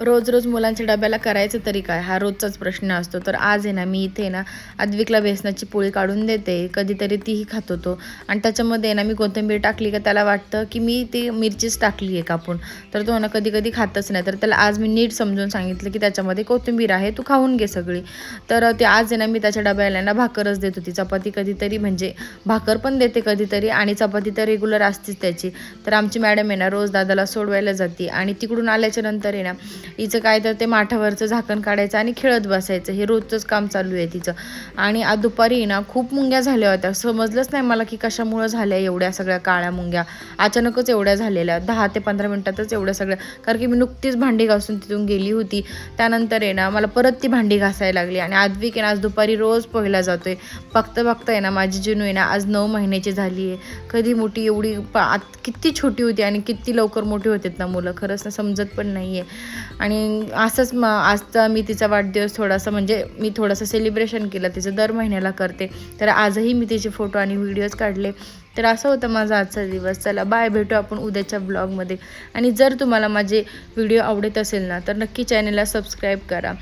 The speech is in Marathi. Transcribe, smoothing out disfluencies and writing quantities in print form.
रोज रोज मुलांच्या डब्याला करायचं तरी काय, हा रोजचाच प्रश्न असतो. तर आज आहे ना मी इथे ना अद्विकला बेसनाची पोळी काढून देते. कधीतरी तीही खातो तो. आणि त्याच्यामध्ये आहे ना मी कोथिंबीर टाकली का त्याला वाटतं की मी ती मिरचीच टाकली आहे कापून. तर तो ना कधी कधी खातच नाही. तर त्याला आज मी नीट समजून सांगितलं की त्याच्यामध्ये कोथिंबीर आहे, तू खाऊन घे सगळी. तर ते आज आहे ना मी त्याच्या डब्याला ना भाकरच देत होती. चपाती कधीतरी म्हणजे भाकर पण देते कधीतरी, आणि चपाती तर रेग्युलर असतेच त्याची. तर आमची मॅडम आहे ना रोज दादाला सोडवायला जाते, आणि तिकडून आल्याच्या नंतर आहे ना हिचं काय तर ते माठावरचं झाकण काढायचं आणि खेळत बसायचं, हे रोजचंच काम चालू आहे तिचं. आणि आज दुपारी ना खूप मुंग्या झाल्या होत्या. समजलंच नाही मला की कशामुळं झाल्या एवढ्या सगळ्या काळ्या मुंग्या. अचानकच एवढ्या झालेल्या 10 ते 15 मिनिटातच एवढ्या सगळ्या. कारण की मी नुकतीच भांडी घासून तिथून गेली होती. त्यानंतर आहे ना मला परत ती भांडी घासायला लागली. आणि आद्विक आहे ना आज दुपारी रोज पोहायला जातोय. बघता बघता आहे ना माझी जिनू आहे ना आज 9 महिन्याची झाली आहे. कधी मोठी एवढी किती छोटी होती आणि किती लवकर मोठी होतात ना मुलं, खरंच ना समजत पण नाही आहे. आणि असंच आजचा मी तिचा वाढदिवस थोडासा म्हणजे मी थोडंसं सेलिब्रेशन केलं तिचं, दर महिन्याला करते. तर आजही मी तिचे फोटो आणि व्हिडिओज काढले. तर असं होतं माझा आजचा दिवस. चला बाय, भेटू आपण उद्याच्या ब्लॉगमध्ये. आणि जर तुम्हाला माझे व्हिडिओ आवडत असेल ना तर नक्की चॅनलला सबस्क्राईब करा.